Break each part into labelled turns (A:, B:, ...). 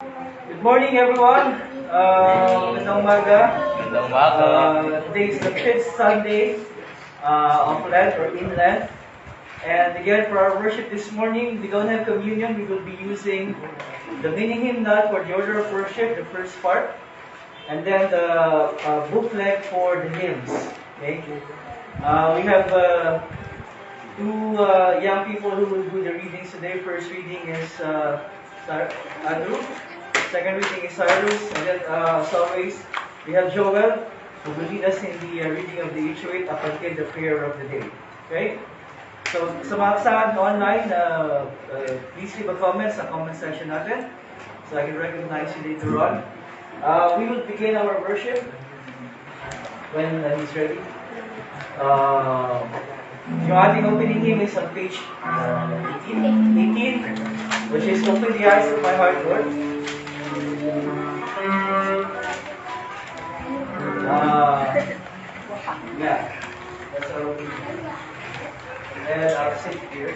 A: Good morning, everyone. Magandang umaga.
B: Magandang umaga.
A: Today is the fifth Sunday of Lent or in Lent. And again, for our worship this morning, we don't have communion. We will be using the mini hymnal for the order of worship, the first part, and then the booklet for the hymns. Okay. We have two young people who will do the readings today. First reading is Andrew. Second reading is Cyrus. And then, as always, we have Joel, who will lead us in the reading of the Ichuit up until the prayer of the day. Okay? So, sa mga kasama online, please leave a comment sa comment section natin so I can recognize you later on. We will begin our worship when he's ready. Yung ating opening hymn is on page 18, which is Open the Eyes of My Heart, Lord. Yeah, that's our opening hymn. And I'll sit here.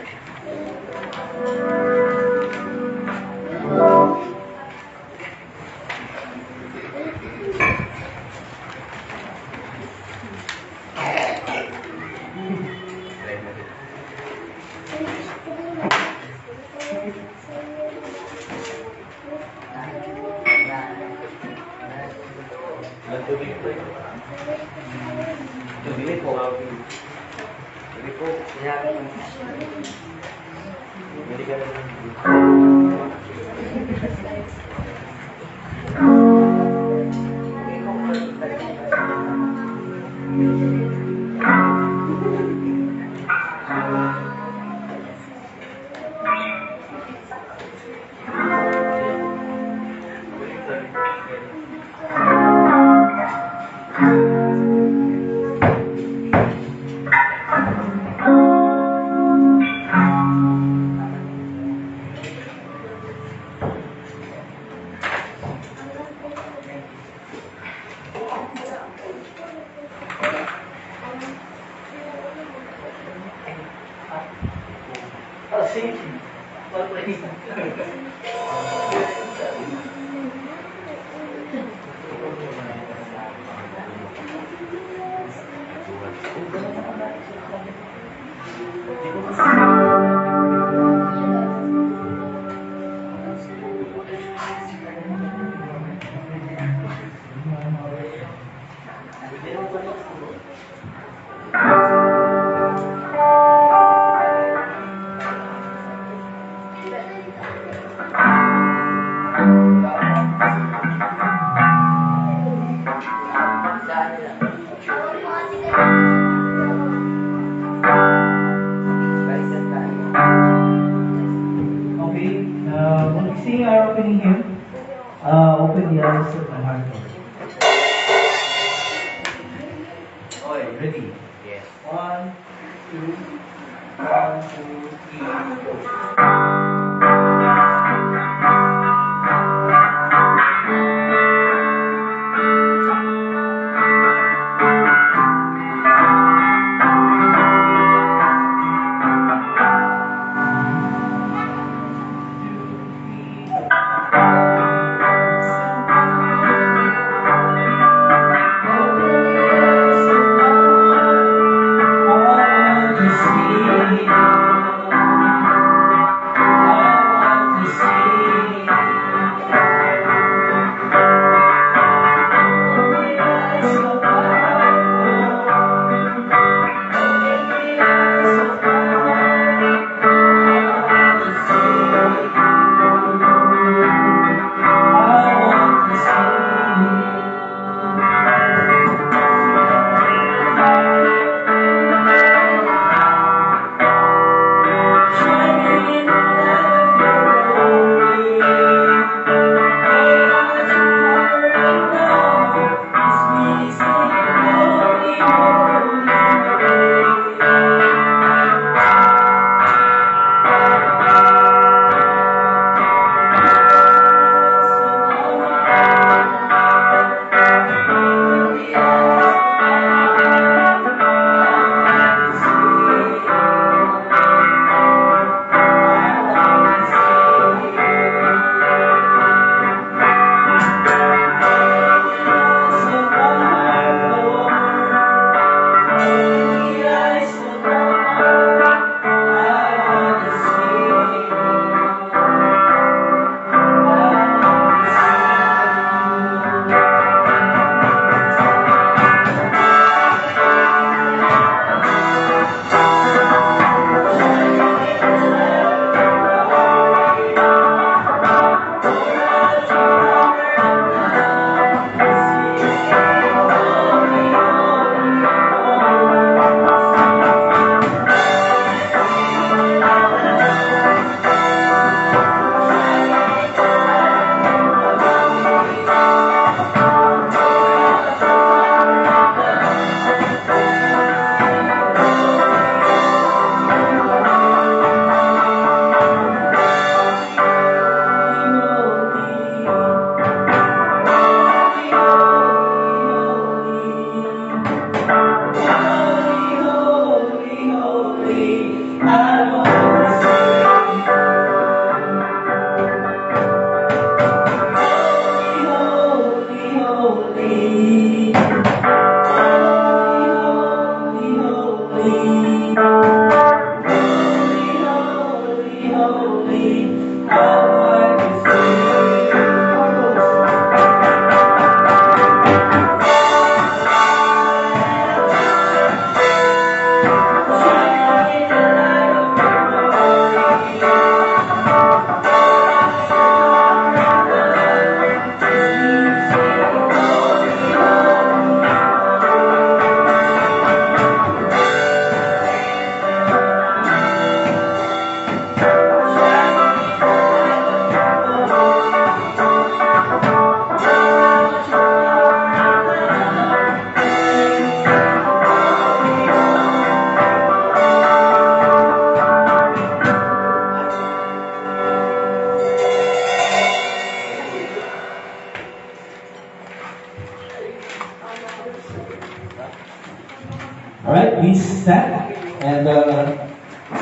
A: Alright, please stand and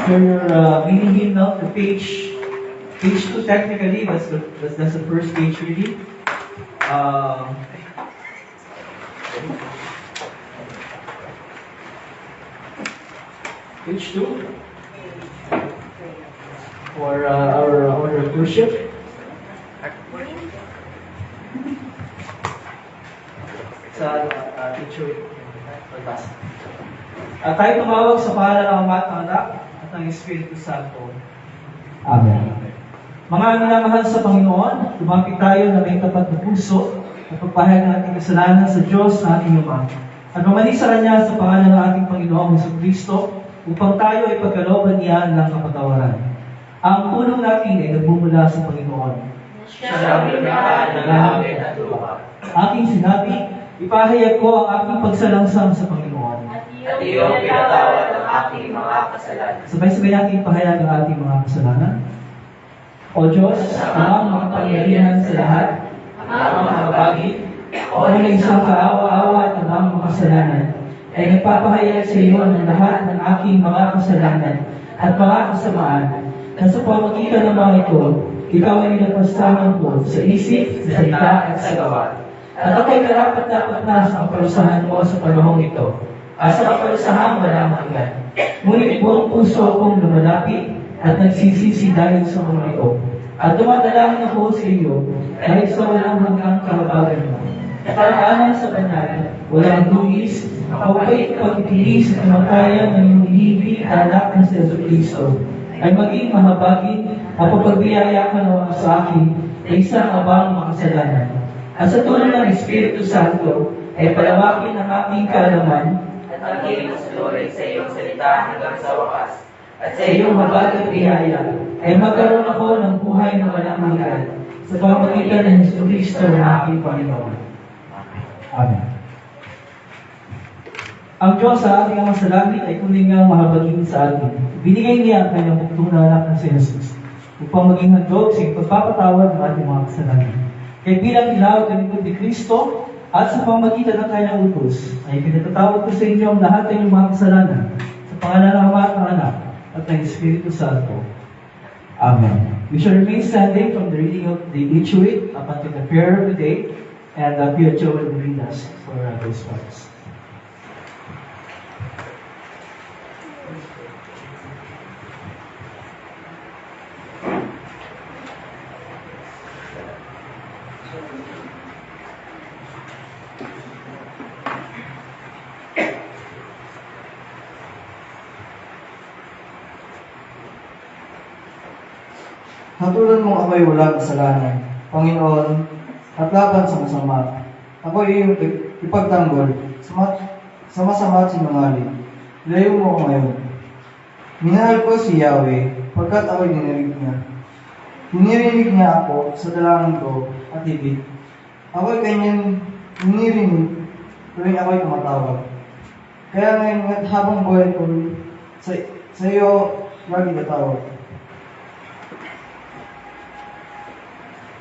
A: turn your mini hymnal to page 2 technically, that's the first page really. Page 2 for our order of worship. Sa teacher pagbasa. At tayo tumawag sa pangalan ng Ama at ng Anak at ng Espiritu Santo. Amen. Mga minamahal sa Panginoon, lumapit tayo na may tapat na puso at pagpahayag ng ating kasalanan sa Diyos na ating Ama. At mamalik sa Kanya sa pangalan ng ating Panginoong Jesucristo upang tayo ay pagkalooban niya ng kapatawaran. Ang tulong natin ay nagmumula sa Panginoon.
B: Siya ang lumilikha ng langit at lupa.
A: Aking sinabi, ipahayag ko ang aking pagsalangsang sa Panginoon.
B: At iyong pinatawad ang aking mga kasalanan.
A: Sabay-sabay natin ipahayag ang ating mga kasalanan. O Diyos, amang makapangyarihan sa lahat, amang makabagi, o na isang kaawa-awa at amang mga kasalanan, ay nagpapahayag sa iyo ng lahat ng aking mga kasalanan at mga kasamaan, na sa pamagitan ng mga ito, ikaw ay nilagpastahan ko sa isip, sa salita at sa gawa. At ako'y karapat-dapat na sa kaparusahan mo sa panahong ito, at sa kaparusahan walang hanggan. Ngunit buong puso akong lumalapit at nagsisisi dahil sa mga ito. At dumadalangin ako sa iyo dahil sa walang hanggang kahabagan mo. Paraanan sa banal, walang luis, ako ba'y pagpili sa kamatayan ng iyong ibig anak na si Jesucristo, ay maging mahabagin at pagbiyaya ka naman sa akin na isang abang makasalanan. At sa tulong ng Espiritu Santo, ay palawakin ang aking kaalaman
B: At maging masunurin sa iyong salita hanggang sa wakas.
A: at sa iyong mabagang biyaya, ay magkaroon ako ng buhay na walang hanggan sa pamamagitan ng Jesucristo na aking Panginoon. Amen. Ang Diyos sa ating Ama sa langit ay kuning ngang mahabagin sa atin. Binigay niya ang kanyang buktong na anak na si Jesus upang maging handog sa ipagpapatawad ng ating mga kasalanan. Kaya bilang ilaw at lingkod ni Kristo at sa pamamagitan ng kanyang utos, ay pinatatawad ko sa inyo ang lahat ng inyong mga kasalanan sa pangalan ng Ama at ng Anak at ng Espiritu Santo. Amen. We shall remain standing from the reading of the Liturgy up until the prayer of the day, and Pia Joe will read us for those parts.
C: Hatulan mong ako'y walang kasalanan, Panginoon, at laban sa masama. Ako ay iyong ipagtanggol sa masama at sinungaling. Ilayo mo ako ngayon. Minahal ko si Yahweh, pagkat ako'y ninirig niya. Ninirig niya ako sa dalangin ko at higit. Ako'y kanyang ninirig, tuwing ako'y tumatawag. Kaya ngayon at habang buhay ko, sa iyo lagi tatawag.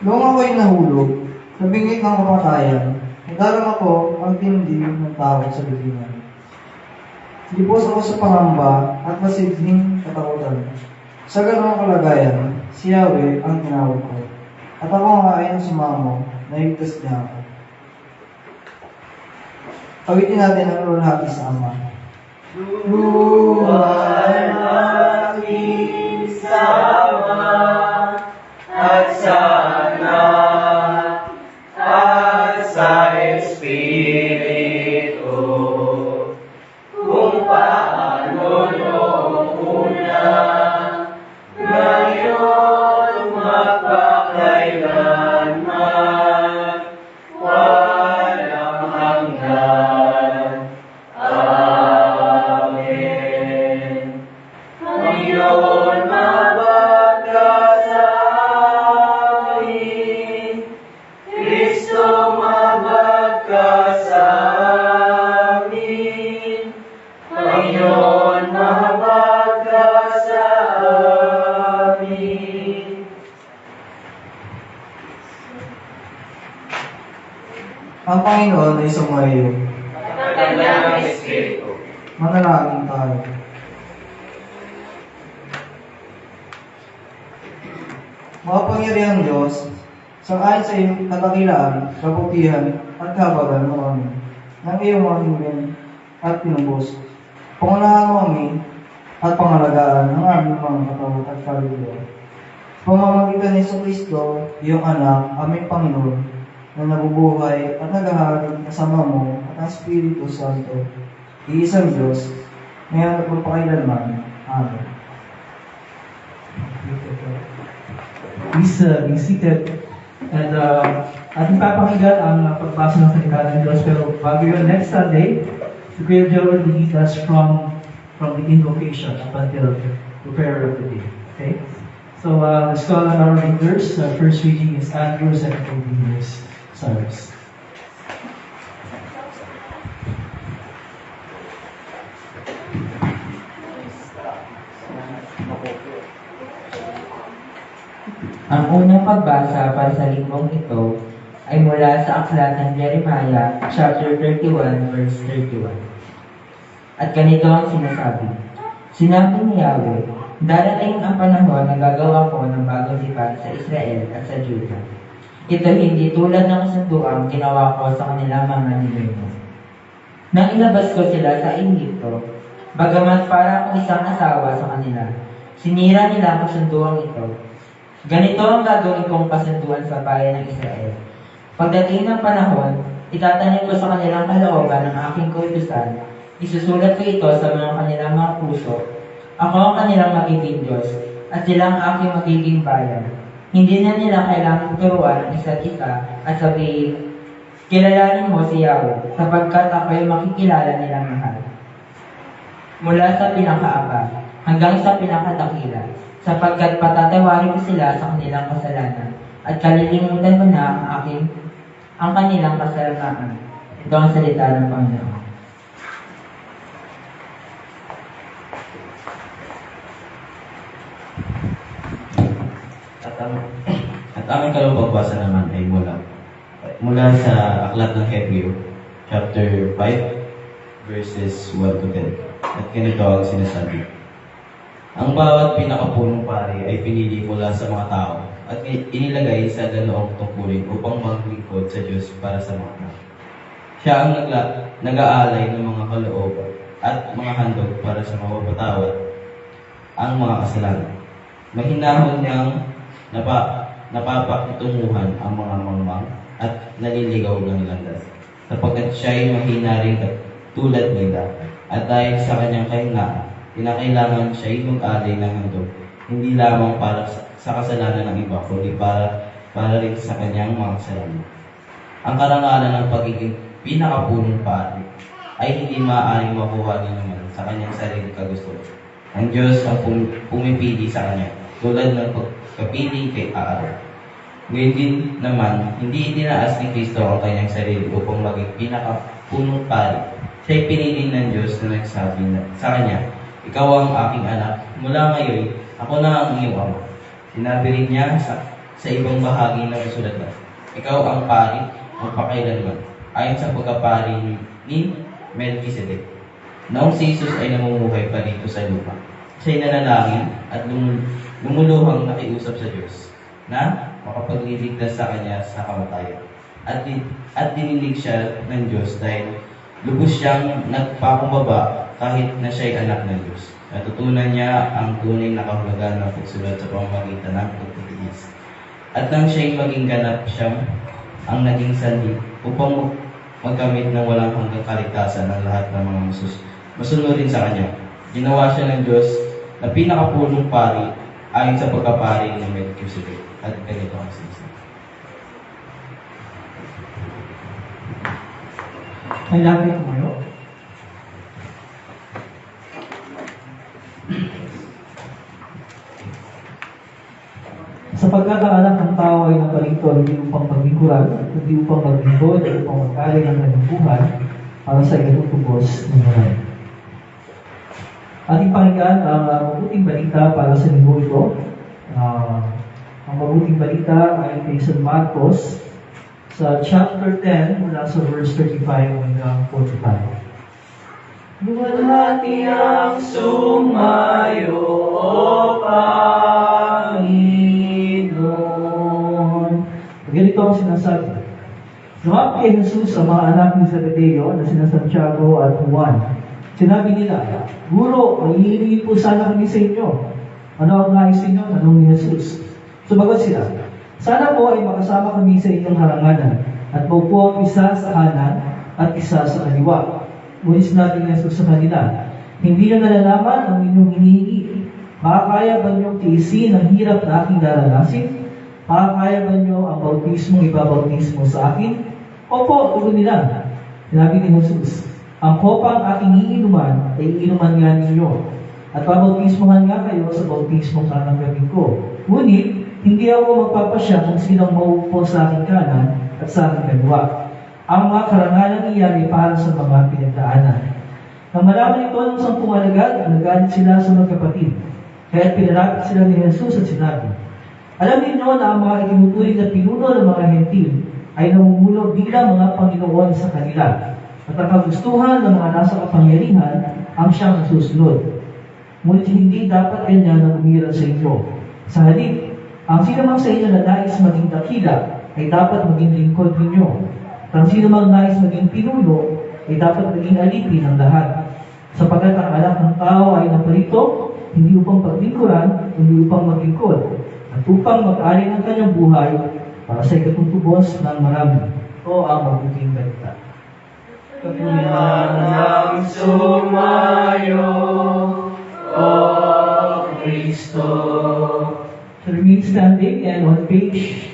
C: Noong ako'y nahulog, sa bingit ng kamatayan, nadalang ako ang tindi ng tao sa libingan. Lipos ako sa pangamba at masidhing katakutan. Sa ganoong kalagayan, si Yahweh ang tinawag ko. At ako nga ay sumamo, naigtas niya ako. Awitin natin ang lulhati sa Ama.
B: Luwalhati sa Ama at sa Anak at sa Espiritu, kung paano noong una, ngayon magpakailanman, walang hanggan. Amen. Panginoon, mabag ka sa amin. Kristo, mabag ka sa amin. Panginoon, mabag ka sa amin.
C: Ang Panginoon ay sumayo.
B: At ang kanyang Espiritu.
C: Manalangin tayo. Makapangyarihang Diyos, sangayon sa iyong kadakilaan, kabutihan, at kabagan mo kami, ng iyong mga hingin at pinubos. Pangunahan mo kami at pangalagaan ng aming mga katawan at kaluluwa. Pamamagitan ni Kristo, iyong anak, aming Panginoon, na nabubuhay at naghahari kasama mo at ang Espiritu Santo, iisang Diyos, ngayon at magpakailanman. Amen.
D: Please be seated. And ating papakinggan ang pagbasa ng salita ng Diyos. Pero bago yun, next Sunday, si Kuya Joe will lead us from the invocation up until the prayer of the day. Okay? So let's call on our readers. First reading is Andrew, second reading is Cyrus.
B: Ang unang pagbasa para sa linggong ito ay mula sa aklat ng Jeremiah, chapter 31, verse 31. At ganito ang sinasabi, Sinabi ni Yahweh, darating ang panahon na gagawa ko ng bagong lipan sa Israel at sa Juda. Ito hindi tulad ng kasunduang ginawa ko sa kanilang mga ninuno. Nang ilabas ko sila sa Ehipto, bagamat para akong isang asawa sa kanila, sinira nila ang kasunduang ito. Ganito ang gagawin kong kasunduan sa bayan ng Israel. Pagdating ng panahon, itatanim ko sa kanilang kalooban ng aking kautusan. Isusulat ko ito sa mga kanilang mga puso. Ako ang kanilang magiging Diyos, at sila ang aking magiging bayan. Hindi na nila kailangang turuan ang isa't isa at sabihin, kilalanin mo si Yahweh, sapagkat ako'y makikilala nilang mahal. Mula sa pinakaaba hanggang sa pinakadakila, sapagkat patatawarin ko sila sa kanilang kasalanan at kalilimutan ko na ang kanilang kasalanan. Ito ang salita ng Panginoon.
E: At aming pagbasa naman ay mula sa aklat ng Hebreo, chapter 5, verses 1 to 10. At ganito ang sinasabi. Ang bawat pinakapunong pari ay pinili mula sa mga tao at inilagay sa ganoong tungkulin upang maglingkod sa Diyos para sa mga tao. Siya ang nag-aalay ng mga kalooban at mga handog para sa mapapatawad ang mga kasalanan. Mahinahon niyang napapakitunguhan ang mga mangmang at naliligaw ng landas, sapagkat siya ay mahina rin tulad nila at dahil sa kanyang kahinaan, kinakailangan siya ay mag-alay ng handog, hindi lamang para sa kasalanan ng iba, kundi para rin sa kanyang mga kasalanan. Ang karangalan ng pagiging pinakapunong pari ay hindi maaaring makuha din naman sa kanyang sarili kagustuhan. Ang Diyos ang pumipili sa kanya, tulad ng pagkapili kay Aaron. Ngayon din naman, hindi itinaas ni Kristo ang kanyang sarili upang maging pinakapunong pari. Siya'y pinili ng Diyos na nagsabi sa kanya, Ikaw ang aking anak, mula ngayon, ako na ang iyong ama. Sinabi rin niya sa ibang bahagi ng kasulatan, Ikaw ang pari, magpakailanman, ayon sa pagkapari ni Melchizedek. Noong si Jesus ay namumuhay pa dito sa lupa, siya'y nanalangin at lumuluhang nakiusap sa Diyos na makapagliligtas sa kanya sa kamatayan. At dinilig siya ng Diyos dahil lubos siyang nagpakumbaba kahit na siya'y anak ng Diyos. Natutunan niya ang tunay na kahulugan ng pagsulat sa pamamagitan ng pagtitiis. At nang siya'y maging ganap siyang ang naging sanhi upang magkamit ng walang hanggang kaligtasan ng lahat ng mga masunurin sa kanya. Ginawa siya ng Diyos na pinakapunong pari ayon sa pagkapari ng Melchizedek. At ganito ang sinasabi.
D: Kailangan tumayo. Sa pagkakaanak ng tao ay naparito hindi upang paglingkuran, kundi upang maglingkod at upang magkalay ng kanyang buhay para sa ikatutubos ng marami. Ating pakinggan ang mabuting balita para sa linggo ito. Ang mabuting balita ay kay San Marcos sa chapter 10 mula sa verse 35 hanggang 45. Luwalhati ang sumayo, O Panginoon. Ganito ang sinasabi. Lumapit kay Jesus sa mga anak ni Zebedeo na sina Santiago at Juan. Sinabi nila, Guro, mahihiling po sana kami sa inyo. Ano ang nais ninyo? Tanong ni Jesus. Sumagot sila, sana po ay makasama kami sa inyong haranganan at maupo ang isa sa kanan at isa sa kaliwa. Ngunit sinabi ni Jesus sa kanila, hindi nyo nalalaman ang inyong hinihingi. Makakaya ba nyo tiisin ang hirap na aking daranasin? Makakaya ba nyo ang bautismong ibabautismo sa akin? Opo, tugon nila. Sinabi ni Jesus, ang kopang aking iinuman ay iinuman nga ninyo, at babautismohan nga kayo sa bautismong tatanggapin ko. Ngunit, hindi ako magpapasya kung sinong mauupo sa aking kanan at sa aking kaliwa. Ang mga karangalan iyan ay para sa mga pinagdaanan. Nang malaman ito ng 10 alagad, nagalit sila sa magkapatid. Kaya pinalapit sila ni Jesus at sinabi, alam ninyo na ang mga itinuturing na pinuno ng mga hentil ay namumuno bilang mga Panginoon sa kanila. At ang kagustuhan ng mga nasa kapangyarihan ang siyang nasusunod. Ngunit hindi dapat ganyan ang umiral sa inyo. Sa halip, ang sinamang sa inyo na nais maging dakila ay dapat maging lingkod ninyo. At ang sinamang nais maging pinuno ay dapat maging alipin ng lahat. Sapagkat ang anak ng tao ay naparito, hindi upang paglingkuran, kundi upang maglingkod. At upang mag-ari ng kanyang buhay para sa ikatutubos ng marami. Ito ang mabuting balita.
A: Ang sumayo, O Kristo.
D: So remain standing, and on page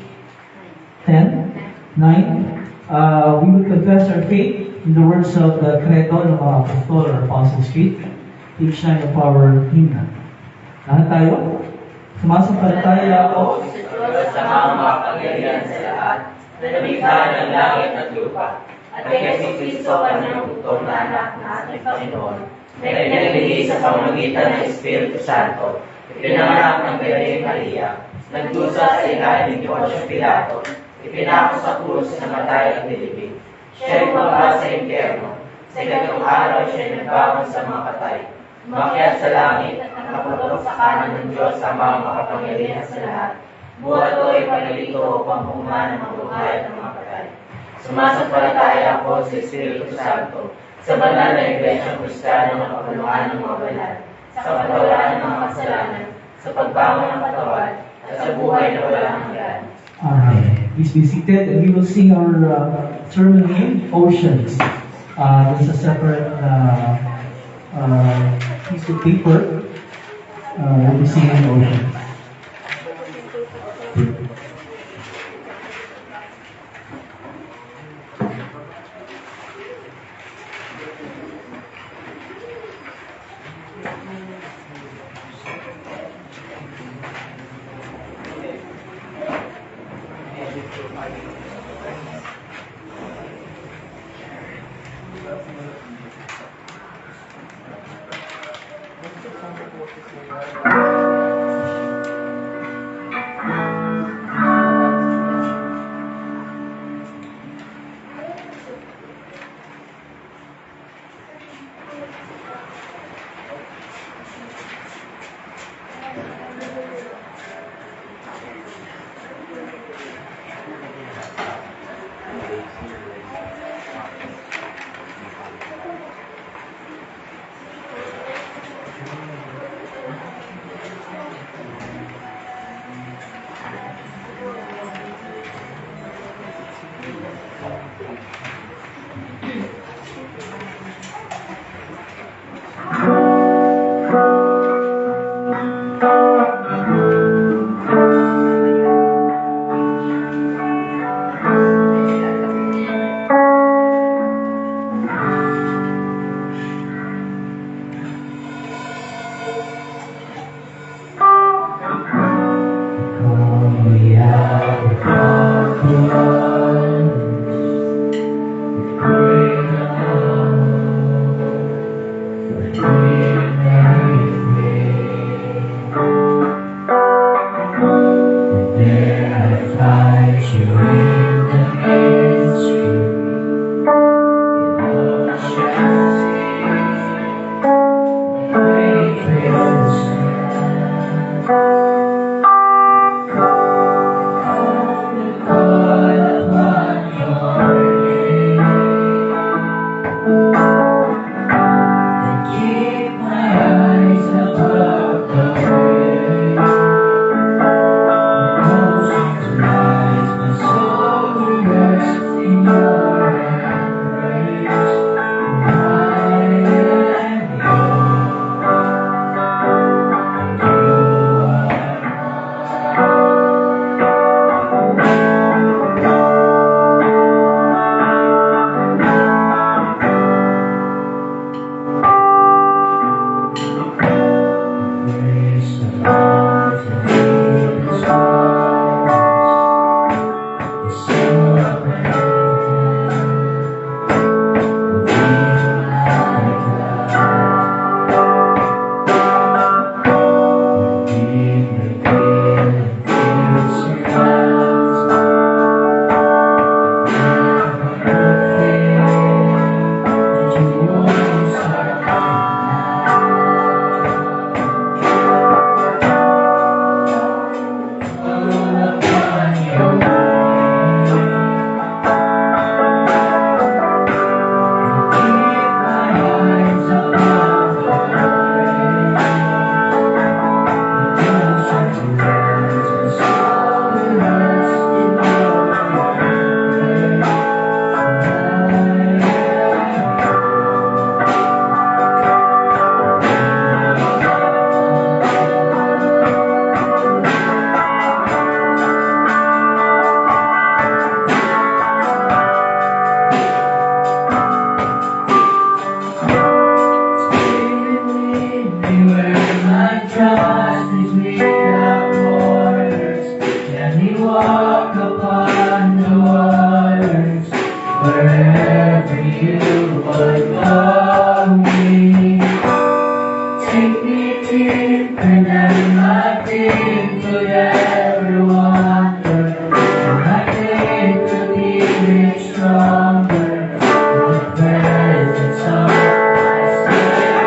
D: 10, 9, we will confess our faith in the words of the Credo ng mga Apostol or Apostles' Creed, page 9 of our hymn. Lahat tayo? Sumasampalataya ako
F: sa Diyos sa mga makapangyarihan sa lahat, na lumikha ng langit at lupa, at kay Jesucristo kanyang utong na anak na ating Panginoon, na ipinagligay sa pamamagitan ng Espiritu Santo, ipinanganak ng Birheng Maria, nagdusa sa ilalim ni Poncio Pilato, ipinako sa krus na matay at nilibing. Siya ay bumaba sa impyerno, sa ikatlong araw siya nagbangon sa mga patay. Umakyat sa langit at nakapatok sa kanan ng Diyos ang mga makapangyarihan sa lahat. Buhat o ipanalito upang bumuha ng mga buhay at ng mga patay. Sumasampalataya ako sa Espiritu Santo, sa banal na Iglesia Kristiyana ng kapulungan ng mga banal, sa patawaran ng mga kasalanan, sa pagbangon ng katawan, at sa buhay na walang hanggan.
D: Please be seated, and we will sing our sermon hymn, Oceans. There's a separate piece of paper. We'll be singing Oceans.
F: Bring
D: me. Take me deeper than my feet could ever wander. I think to be stronger in the presence of my Savior.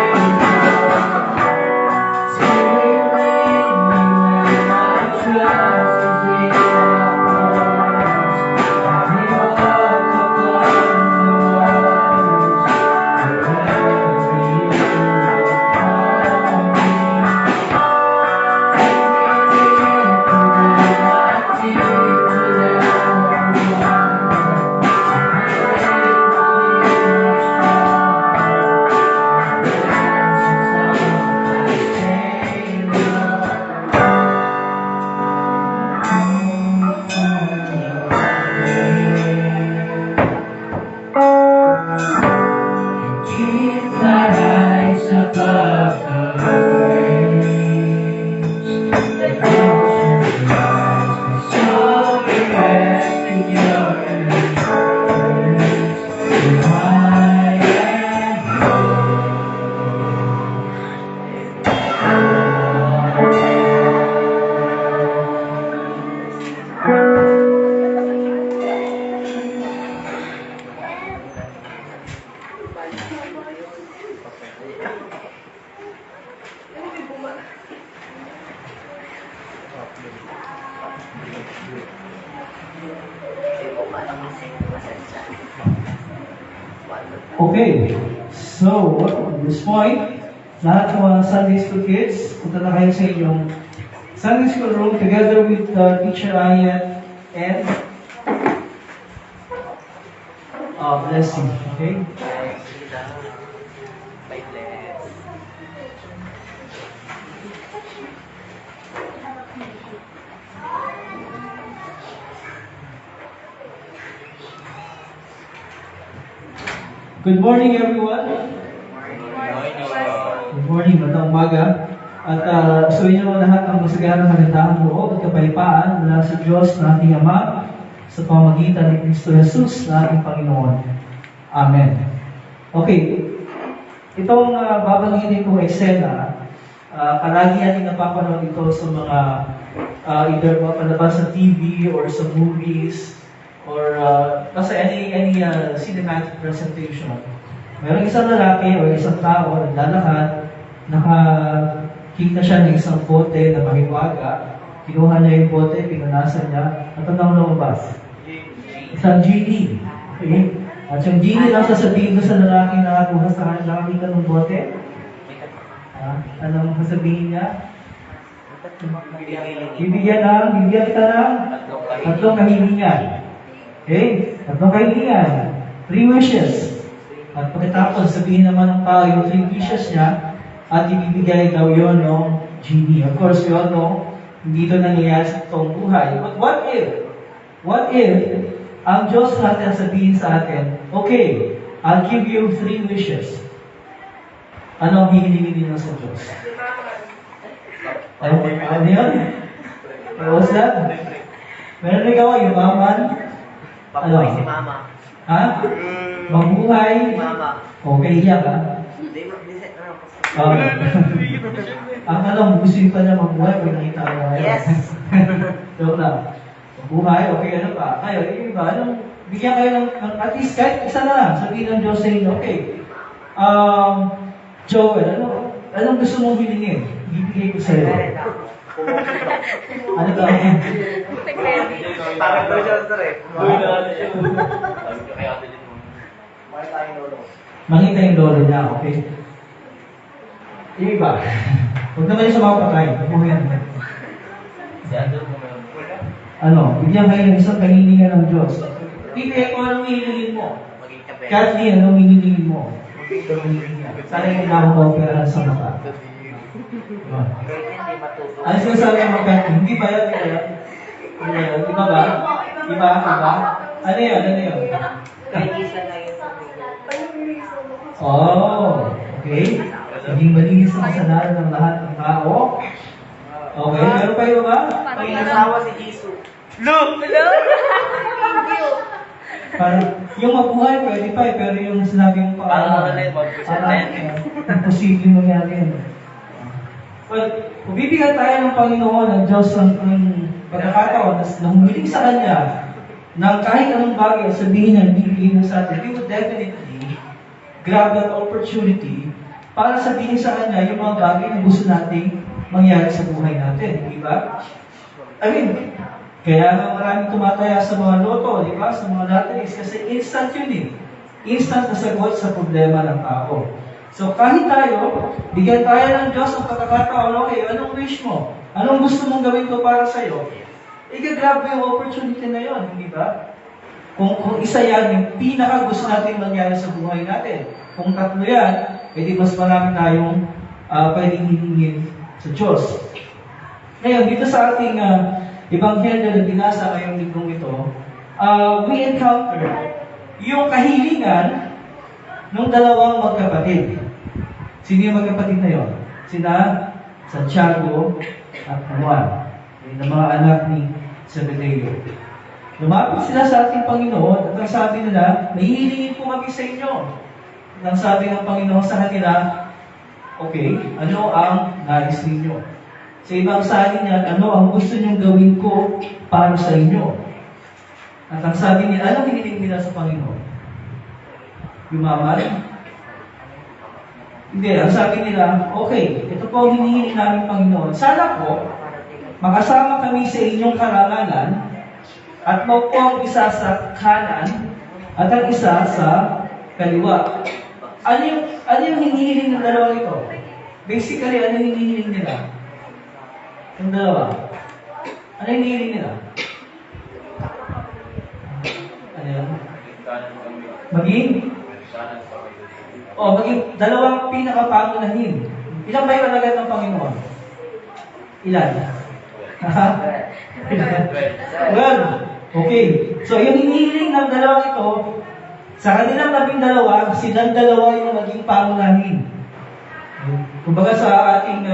D: Spirit, lead me where my trust is in your arms. Let me walk above the waters wherever you call me. Keep my eyes above the waves. The ocean rise, my soul will rest in your embrace. If I am Okay, so at this point, lahat ng mga Sunday school kids, punta na kayo sa inyong Sunday school room together with Teacher Ayan and Blessing, okay? Good morning, everyone. Good morning, magandang umaga. At gusto niyo lahat ang masaganang magandang loob at kapayapaan mula sa Diyos na ating Ama sa pamamagitan ni Kristo Jesus na ating Panginoon. Amen. Okay, itong babanggitin kong eksena, palagi natin napapanood ito sa mga either palabas sa TV or sa movies or basta any cinematic presentation. Mayroong isang lalaki o isang tao naglalakad, nakakita siya ng isang bote na mahiwaga, kinuha niya yung bote, pinunasan niya, at anong lumabas? Isang genie. Okay? At yung genie lang sasabihin ko sa lalaki na nakakuha sa kanya, nakakita ng bote. Anong sasabihin niya? Bibigyan kita ng tatlong kahilingan. Okay? Tatlong kahilingan. 3 wishes. At pagkatapos, sabihin naman ng tao yung 3 wishes niya at ibibigay daw yun ng genie. Of course, we all know, hindi ito nangyayari sa toong buhay. But what if ang Diyos natin sabihin sa atin, okay, I'll give you 3 wishes. Ano ang hihilingin niyo sa Diyos? Ano yun? What was that? Meron ikaw, yumaman?
F: Pabuhay si Mama.
D: Ha? Mabuhay?
F: Mama.
D: Okay, iyak ha? Ang alam, gusto pa niya mabuhay pag nakita ka ngayon.
F: Yes!
D: Joke lang. Mabuhay, okay, ano pa? Kayo, yung iba, bigyan kayo ng, at least kahit isa na lang, sabihin ng Diyos sa inyo, okay. Joel, anong gusto mong hilingin? Ibigay ko sa'yo. Ano ba?
F: Parang daw siya sa rin.
D: Makita yung lolo niya, okay? Yung iba. Huwag naman yung sa mga patay. Ano, bigyan kayo ng isang kahilingan ng Diyos. Bigyan ko anong hilingin mo. Kathleen, anong hilingin mo? Sana yung kailangan ko operahan sa mata. Ano sinasabi mo, Kathleen? Hindi ba yan? Iba ba? Iba? Ano yun? Oh, okay. Naging malinis ang kasalanan ng lahat ng tao. Okay, meron pa yung ba?
F: Pag inasawa si Jesus.
D: Look! Parang, yung mabuhay, pwede pa eh, pero yung sinabi mo pa,
A: Parang ulit, 1% na yan eh.
D: imposible mangyari yan. Well, kung bibigyan tayo ng Panginoon, ng Diyos, ng pagkakataon na humiling sa Kanya, ng kahit anong bagay, sabihin niya, bibigyan mo sa atin, we would definitely grab that opportunity para sabihin sa Kanya yung mga bagay na gusto nating mangyari sa buhay natin, di ba? I mean, kaya nga maraming tumataya sa mga loto, di ba? Sa mga lotteries, kasi instant yun eh. Instant na sagot sa problema ng tao. So kahit tayo, bigyan tayo ng Diyos ng pagkakataon, okay, anong wish mo? Anong gusto mong gawin ko para sa'yo? I-grab mo yung opportunity na yun, hindi ba? Kung isa yan, yung pinaka gusto natin mangyari sa buhay natin. Kung tatlo yan, edi mas marami tayong pwedeng hihingin sa Diyos. Ngayon, dito sa ating Ebanghelyo na binasa ngayong linggong ito, we encounter yung kahilingan ng dalawang magkapatid. Sino yung magkapatid na yun? Sina Santiago at Juan, yung mga anak ni Zebedeo. Lumapit sila sa ating Panginoon at ang sabi nila, nahihilingin po kami sa inyo. At ang sabi ng Panginoon sa kanila, okay, ano ang nais ninyo? Sa ibang sabi niya, ano ang gusto niyong gawin ko para sa inyo? At ang sabi niya, ano hiniling nila sa Panginoon? Yumaman? Hindi, ang sabi nila, okay, ito po ang hinihiling namin Panginoon. Sana po, makasama kami sa inyong karangalan at maupo ang isa sa kanan at ang isa sa kaliwa. Ano yung hinihiling ng dalawang ito? Basically, ano yung hinihiling nila? Yung dalawa. Ano yung hinihiling nila? Ano yun? Maging dalawang pinakapangunahin. Ilan ba yung alagad ng Panginoon? Ilan? Well, okay. So, yung hinihiling ng dalawang ito, sa kanilang 12, silang dalawa yung maging pangunahin. Kumbaga sa ating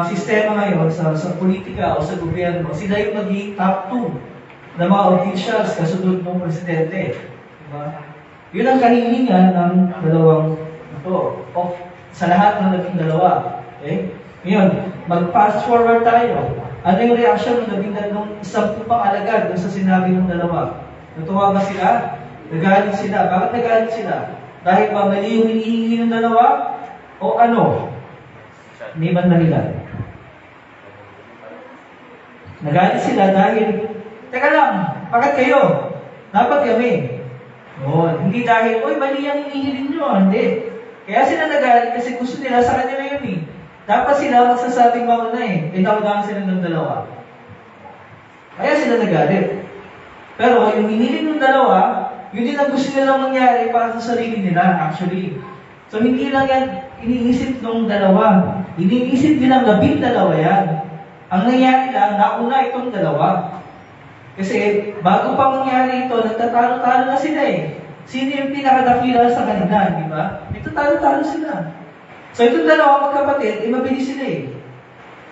D: sistema ngayon, sa politika o sa gobyerno, sila yung maging top 2 na mga officials kasunod ng presidente. Diba? Yun ang kahilingan ng dalawang ito. O sa lahat ng 12. Okay? Ngayon, mag-fast forward tayo. Ano yung reaction ng 12 isang pang alagad doon sa sinabi ng dalawa? Natuwa ba sila? Nagalit sila. Bakit nagalit sila? Dahil ba mali yung hinihingi ng dalawa? O ano? May man dahilan. Nagalit sila dahil, teka lang, bakit kayo? Dapat kami. Hindi dahil, mali ang hinihiling nyo. Hindi. Kaya sila nagalit kasi gusto nila sa kanila yun eh. Dapat sila magsasabing mauna eh. Tawag sila ng dalawa. Kaya sila nagalit. Pero yung hinihiling ng dalawa, yun din ang gusto nilang mangyari para sa sarili nila, actually. So hindi lang yan iniisip ng dalawa. Iniisip nilang 12 yan. Ang nangyari lang, nauna itong dalawa. Kasi bago pa mangyari ito, nagtatalo-talo na sila eh. Sino yung pinakadakila sa kanila, di ba? Ito talo-talo sila. So itong dalawa magkapatid, mabilis sila eh.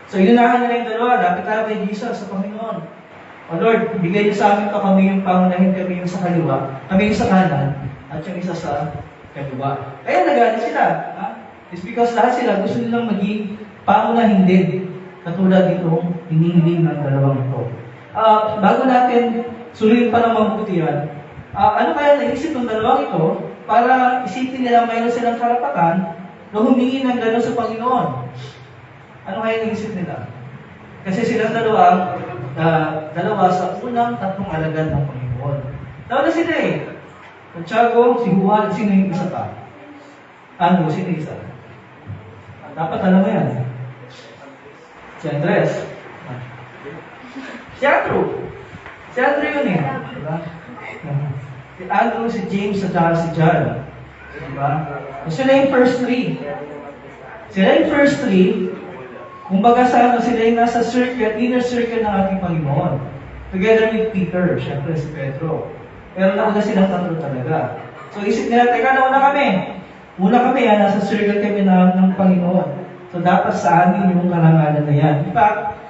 D: So inunahan nila yung dalawa, lapit tayo kay Jesus sa Panginoon. O Lord, bigay niyo sa amin pa kami yung pangunahin, kami yung sa kaliwa, kami yung sa kanan, at yung isa sa kaliwa. Kaya nagalit sila. Ha? It's because lahat sila gusto nilang maging pangunahin din. Katulad itong hinihiling ng dalawang ito. Bago natin suriin pa ng mabuti yan, ano kaya naisip ng dalawang ito para isipin nila mayroon silang karapatan na humingi ng gano'n sa Panginoon? Ano kaya naisip nila? Kasi silang dalawa sa unang 3 alagad ng Panginoon. Nauna sila eh. Santiago, si Juan, sino yung isa pa? Ano, sino yung isa? Dapat alam mo yan. Si Andres. Si Andrew. Si Andrew yun eh. Diba? Si Andrew, si James, at si John. Diba? Sila yung first 3. Sila yung first 3, kumbaga sila yung nasa circle, inner circle ng ating Panginoon. Together with Peter, syempre si Pedro. Pero nauna silang 3 talaga. So isip nila, teka, nauna kami. Una kami, nasa circle kami ng Panginoon. So dapat sa amin yung karangalan na yan. In fact,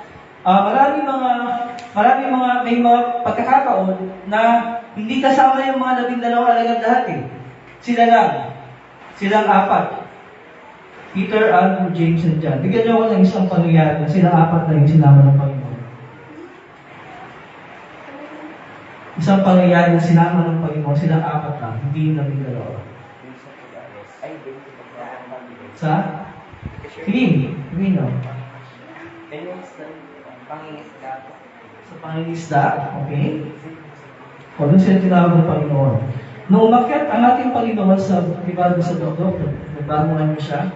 D: may mga pagkakataon na hindi kasama yung mga 12 alagad lahat eh. Sila lang. Silang apat. Peter, Andrew, James, and John. Bigyan niyo ako ng isang pangyayari na silang apat na yung sinama ng Panginoon. Isang pangyayari na sinama ng Panginoon, silang apat lang, hindi yung 12. Sa? Sige, no? Sa pangingisda, okay? O, doon sila tinawag ng Panginoon. Nung umakyat ang ating Panginoon sa ibado sa bundok, nagbangunan niyo siya,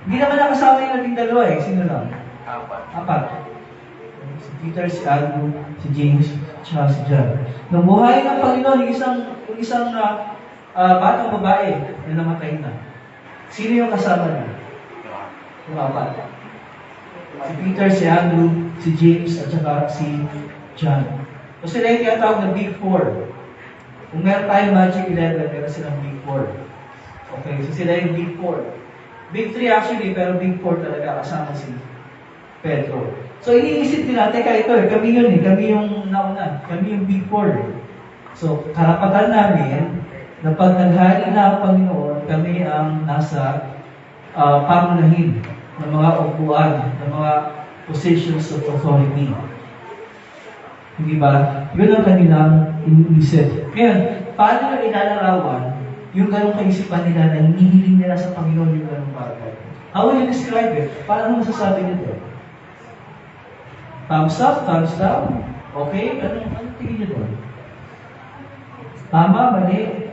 D: hindi naman nakasama yung 12 eh. Sino lang? Apat. Si Peter, si Andrew, si James, at si John. Nung buhay ng Panginoon, yung isang batang babae na namatay na. Sino yung kasama niya? Yung apat. Si Peter, si Andrew, si James, at saka si John. So sila yung tinatawag na Big Four. Kung meron tayong Magic 11, meron silang Big Four. Okay, so sila yung Big Four. Big 3 actually, pero Big 4 talaga kasama si Pedro. So iniisip nila, teka ito eh, kami yun eh, kami yung nauna, kami yung Big 4 eh. So karapatan namin na pag naghari na ang Panginoon, kami ang nasa pamunahin ng mga upuan, ng mga positions of authority. Hindi ba? Yun ang kanilang iniisip. Ngayon, paano na ilalarawan yung ganong kaisipan nila na hinihiling nila sa Panginoon yung ganong bagay? How will you describe it? Paano masasabi nito? Thumbs up, thumbs down? Okay? Anong tingin niyo doon? Tama, mali?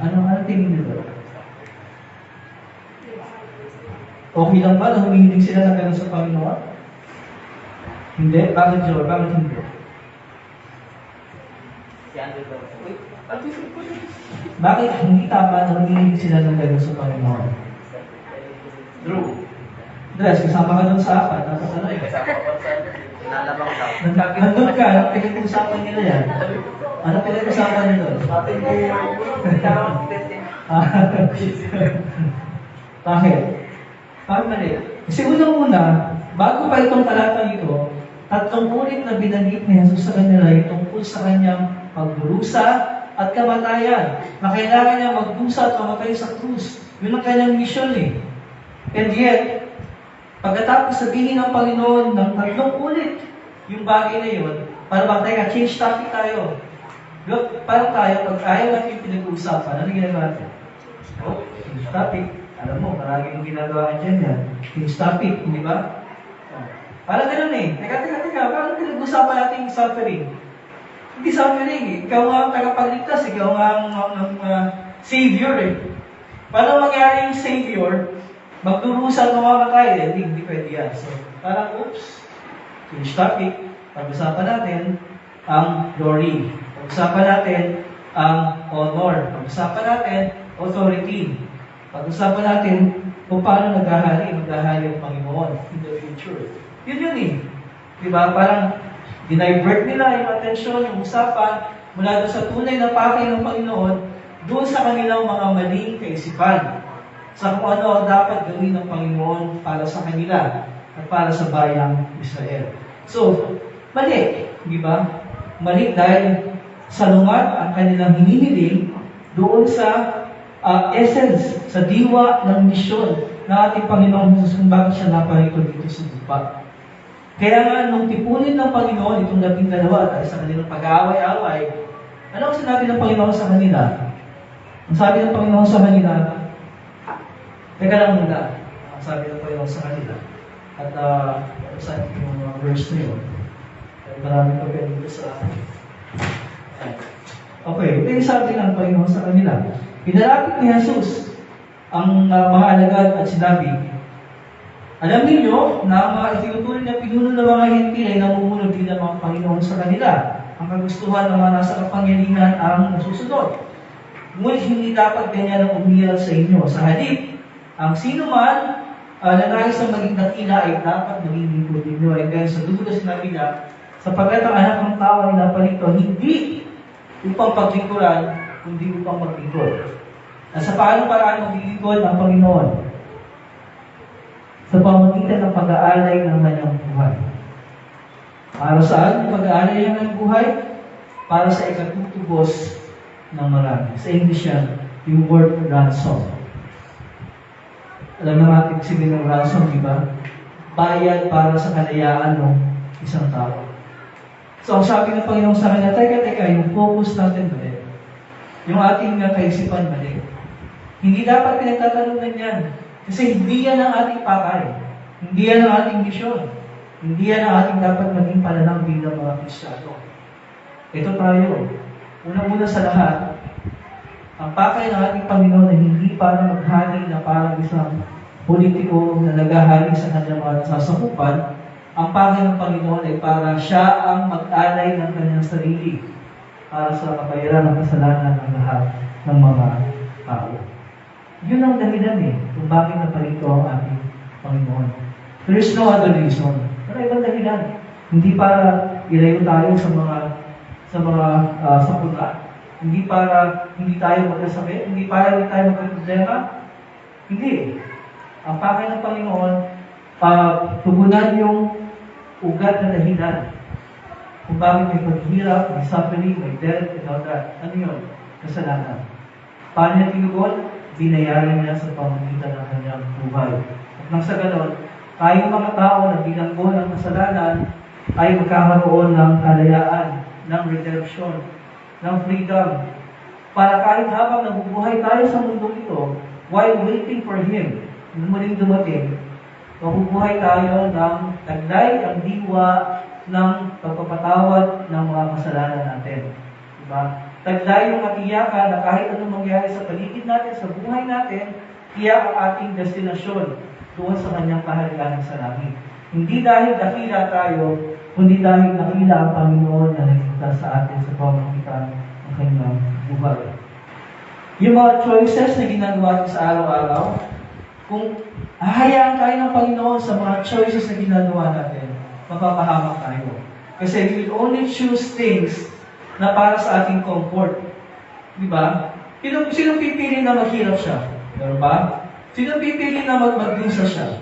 D: Anong tingin niyo doon? Okay lang ba na humihiling sila ng gano'n sa Panginoon? Hindi? Bakit Joel? Bakit hindi? Bakit hindi tama na humihiling sila ng gano'n sa Panginoon? Drew. Andres, kasama ka doon sa apat. Tapos ano? Nandun ka, pinag-usapan nila yan. Ano pinag-usapan nila doon? Bakit? Bakit mali? Kasi unang-una, bago pa itong talatang ito, 3 ulit na binanggit ni Jesus sa kanila yung tungkol sa kanyang pagdurusa at kamatayan. Na kailangan niya magdusa at mamatay sa krus. Yun ang kanyang mission eh. And yet, pagkatapos sabihin ng Panginoon ng 3 ulit yung bagay na yun, para ba, teka, change topic tayo. Look, parang tayo, pag ayaw natin yung pinag-uusapan, ano ginagawa natin? Oh, change topic. Alam mo, marami yung ginagawa ka dyan yan. Change topic, hindi ba? Parang ganun eh. Teka, parang pinag-usapan natin yung suffering. Hindi suffering eh. Ikaw nga ang tagapagligtas, ikaw nga ang savior eh. Paano mangyari yung savior? Magdurusa at mamamatay eh. Hindi pwede yan. So, parang oops. Change topic. Pag-usapan natin ang glory. Pag-usapan natin ang honor. Pag-usapan natin authority. Pag-usapan natin kung paano maghahari ang Panginoon in the future. Yun eh. Diba? Parang dinivert nila yung atensyon, yung usapan, mula doon sa tunay na pakay ng Panginoon, doon sa kanilang mga maling kaisipan. Sa kung ano ang dapat gawin ng Panginoon para sa kanila at para sa bayang Israel. So, mali. Diba? Mali dahil salungat ang kanilang hinihiling doon sa essence, sa diwa ng misyon ng ating Panginoon Jesus kung bakit siya naparito dito sa lupa. Kaya nga, nung tipunin ng Panginoon itong 12 dahil sa kanilang pag-aaway-away, ano ang sinabi ng Panginoon sa kanila? Ang sabi ng Panginoon sa kanila, teka lang muna, ang sabi ng Panginoon sa kanila. At saan yung verse na yun? Maraming pa dito sa okay, ito yung sabi ng Panginoon sa kanila. Pinalapit ni Jesus ang mga alagad at sinabi, alam ninyo na ang mga itinutuloy na pinuno ng mga hentil ay namumuno din ng mga Panginoon sa kanila. Ang kagustuhan ng mga nasa kapangyarihan ang nasusunod. Ngunit hindi dapat ganyan ang umiral sa inyo. Sa halip, ang sino man na nais ang maging dakila ay dapat maging lingkod ninyo. And then sa dulo sinabi niya, sapagkat ang anak ng tao ay napalito, hindi upang paglingkuran, kundi upang maglingkod. At sa paano paraan maglingkod ang Panginoon? Sa pamamagitan ng pag-aalay ng kanyang buhay. Para saan yung pag-aalay ng kanyang buhay? para sa ikatutubos ng marami. Sa English yan, yung word ransom. Alam na natin sige ng ransom, di ba? Bayad para sa kalayaan ng isang tao. So, ang sabi ng Panginoon sa kanya, teka, yung focus natin mali. Yung ating kaisipan mali. Hindi dapat pinagtatalunan yan. Kasi hindi yan ang ating pakay. Hindi yan ang ating misyon. Hindi yan ang ating dapat maging pananaw bilang mga Kristiyano. Ito tayo. Unang-una sa lahat, ang pakay ng ating Panginoon ay hindi para maghani na parang isang politiko na naghahani sa kanyang mga nasasakupan. Ang pakay ng Panginoon ay para siya ang mag-alay ng kanyang sarili para sa kabayaran ng kasalanan ng lahat ng mga tao. Yun ang dahilan kung bakit naparito ang ating Panginoon. There is no other reason. Wala ibang dahilan. Hindi para ilayo tayo sa mga sakuna. Hindi para hindi tayo magkasakit. Hindi para hindi tayo magkaproblema. Hindi. Ang pakay ng Panginoon, tugunan yung ugat na dahilan. Kung bakit may paghirap, may suffering, may death, and all that. Ano yun? Kasalanan. Paano niya tinugon? Binayaran niya sa pamamagitan ng kanyang buhay. At nang sa ganon, tayong mga tao na bilanggo ng kasalanan ay magkakaroon ng kalayaan, ng redemption, ng freedom. Para kahit habang nabubuhay tayo sa mundo ito, while waiting for Him, muling dumating, mabubuhay tayo ng taglay ang diwa ng pagpapatawad ng mga kasalanan natin. Diba? Taglay yung katiyakan na kahit anong mangyari sa paligid natin, sa buhay natin, tiyak ang ating destinasyon doon sa kanyang kaharian sa langit. Hindi dahil dakila tayo, kundi dahil nakila ang Panginoon na nagpunta sa atin sa pamamagitan ng kanyang buhay. Yung mga choices na ginagawa natin sa araw-araw, kung hahayaan tayo ng Panginoon sa mga choices na ginagawa natin, mapapahamak tayo. Kasi we will only choose things na para sa ating comfort. Di ba? Sino pipili na maghirap siya? Meron ba? Sino pipili na magdusa siya?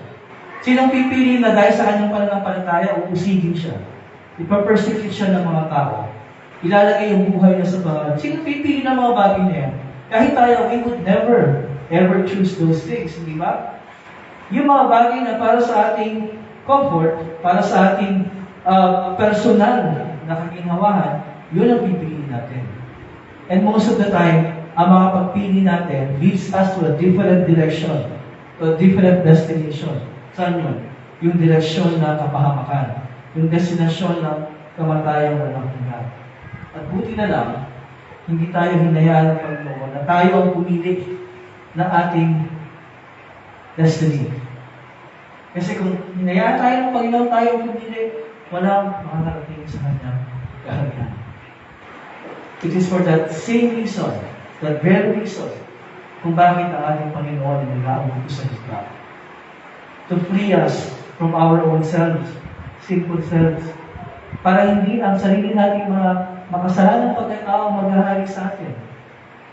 D: Sino pipili na dahil sa kanyang pananampalataya, uusigin siya? Ipapersecute siya ng mga tao. Ilalagay yung buhay niya sa bagay. Sino pipili ng mga bagay na yan? Kahit tayo, we would never ever choose those things, di ba? Yung mga bagay na para sa ating comfort, para sa ating personal na kaginhawahan, yun ang pipiliin natin. And most of the time, ang mga pagpili natin leads us to a different direction, to a different destination. Saan yun? Yung direksyon na kapahamakan. Yung destinasyon ng kamatayan na hanggan. At buti na lang, hindi tayo hinayaan ng Panginoon na tayo ang pumili ng ating destiny. Kasi kung hinayaan tayo ng Panginoon, tayo ang pumili, walang makakarating sa kanyang kaharian. It is for that same reason, that very reason, kung bakit ang ating Panginoon ay nag-aabot sa higla. To free us from our own selves, simple selves, para hindi ang sarili nating mga makasalanang pagkatao maghahari sa atin.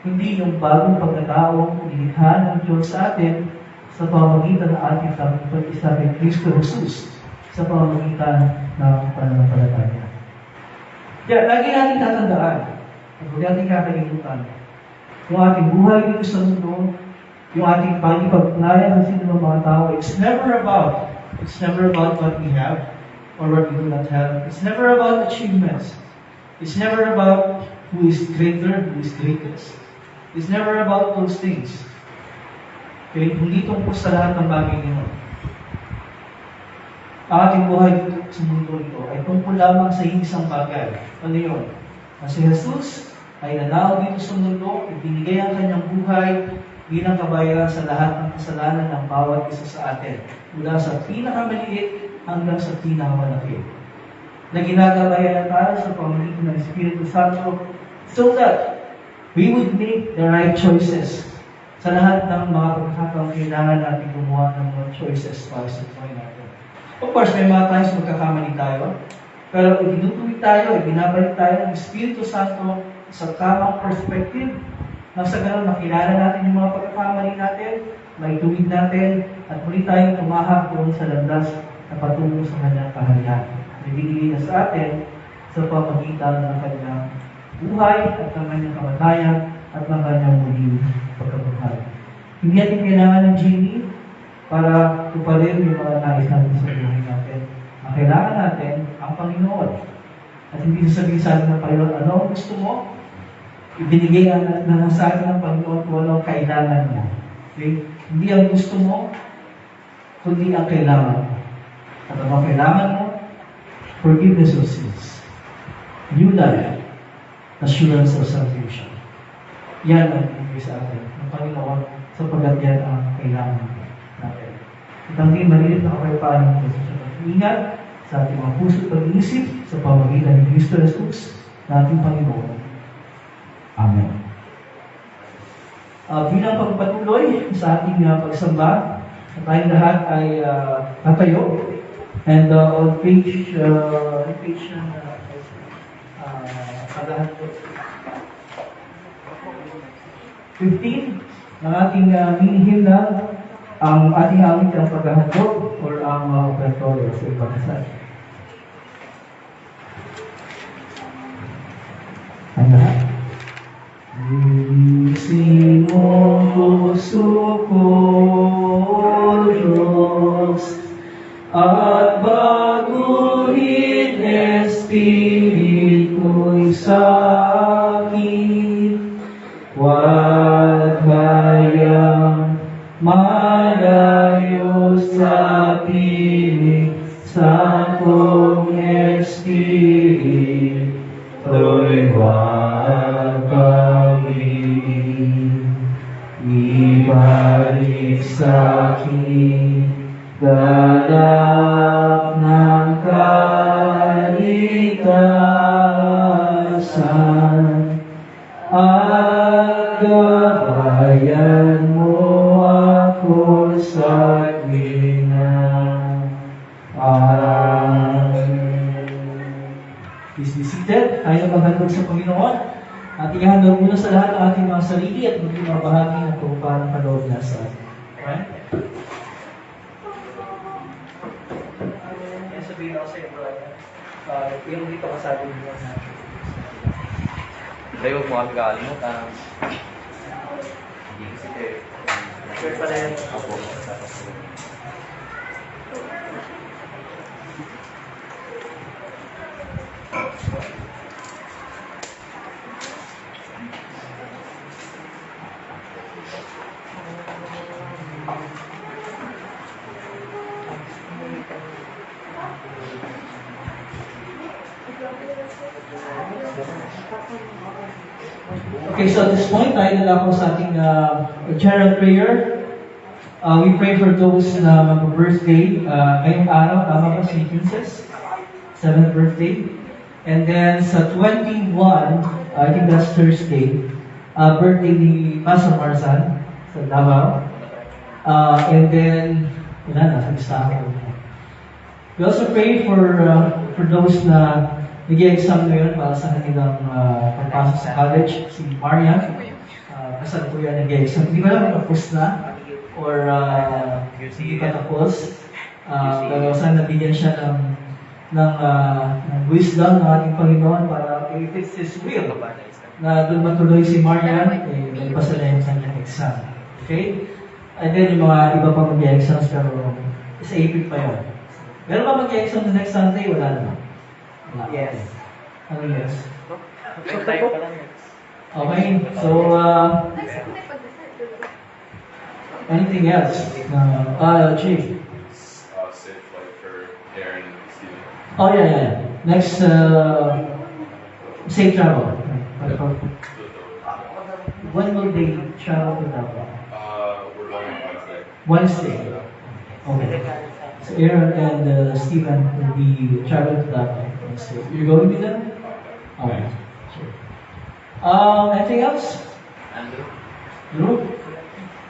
D: Hindi yung bagong pagkatao nilikha ng Diyos sa atin sa pamamagitan ng ating pag-isa kay Kristo Jesus, sa pamamagitan ng pananampalataya. Kaya lagi natin tatandaan, at huwag natin kakalimutan, yung ating buhay dito sa mundo, yung ating pagpapagnayan sa sino ng mga tao, it's never about what we have or what we do not have. It's never about achievements. It's never about who is greater, who is greatest. It's never about those things. Kaya hindi tungkol sa lahat ng bagay nito. Ang ating buhay dito sa mundo ito ay tungkol lamang sa isang bagay. Ano yun? Na si Jesus ay nanalo dito sa mundo, ibinigay ang kanyang buhay bilang kabayaran sa lahat ng kasalanan ng bawat isa sa atin. Mula sa pinakamaliit hanggang sa pinakamalaki. Na ginagabayan tayo sa pamamagitan ng Espiritu Santo so that we would make the right choices sa lahat ng mga pagkakataong kailangan natin gumawa ng mga choices para sa buhay natin. Of course, may mga times magkakamali tayo, pero ibinutuwid tayo, ibinabalik tayo ng Espiritu Santo sa tamang perspective. Nang sa ganun, makilala natin yung mga pagkakamali natin, maituwid natin, at muli tayong tumahak doon sa landas na patungo sa kanyang kaharian. Ibigay na sa atin sa pamagitan ng kanyang buhay at ng kanyang kamatayan at ng kanyang muling pagkabuhay. Hindi natin kailangan ng genie para tuparin yung mga nais natin sa buhay natin. Ang kailangan natin ang Panginoon. At hindi sasabihin sa atin ng Panginoon, ano ang gusto mo? Ibinigay na sa atin ng Panginoon kung ano ang kailangan mo. Okay? Hindi ang gusto mo, kundi ang kailangan mo. At ang kailangan mo, forgiveness of sins, new life, assurance of salvation. Yan ang ibigay sa atin ng Panginoon sapagkat yan ang kailangan natin. At ang din maliit na kapayapaan ng Diyos sa pag-iingat sa ating mga puso at pag-iisip sa pamagitan ni Cristo Jesus na ating Panginoon. Amen. Bilang pagpatuloy sa ating pagsamba, tayong lahat ay tatayo. And on page ng paglahat 15 ng ating mini-hymnal, ang ating awit ang paghahandog or ang operatorio sa ibang kasal. Ang lahat. Isi mong puso ko, Diyos, at baguhin espiritu'y sa'kin, huwag hayang malayo sa piling sa kong espiritu'y huwag baguhin, ibalik sa'kin galak ng kaligtasan at gabayan mo ako sa ginang. Amen. Please be seated. Tayo maghandog sa Panginoon. At ihandog muna sa lahat ang ating mga sarili at maging mga bahagi ng kung paano kaloob na sa atin. Alright? Sabihin ako sa iyo, Brian. Yung dito kasabi mo na.
G: Tayo mo kami kakalimutan. Hindi kasi kayo.
D: Sure pala yan.
G: Apo.
D: Okay, so at this point, tayo na ako sa ating general prayer. We pray for those na mag-birthday ngayong araw, tama ba si Princess? 7th birthday. And then sa 21, I think that's Thursday, birthday ni Pastor Marzan sa Davao. And then, wala na, sa listahan. We also pray for those na nag-exam ngayon para sa kanilang pagpasok sa college. Si Marian, kasal po yan nag-exam. Hindi ko alam kung tapos na or hindi pa tapos. Pero sana nabigyan siya ng wisdom ng ating Panginoon para if it's His will na doon matuloy si Marian, nagpasa na yung kanyang exam. Okay? And then yung mga iba pang mag-exams pero sa April pa yun. Meron ba mag-exam the next Sunday? Wala naman. Yes. Ano yes? Okay, so anything else? Chief?
H: Safe flight for Aaron and Steven.
D: Oh yeah. Next, safe travel. When will they travel to Davao?
H: We're going on Wednesday.
D: Wednesday. Okay. So Aaron and Stephen will be traveling to Davao. You're going with them? Okay. Sure. Anything else? Drew?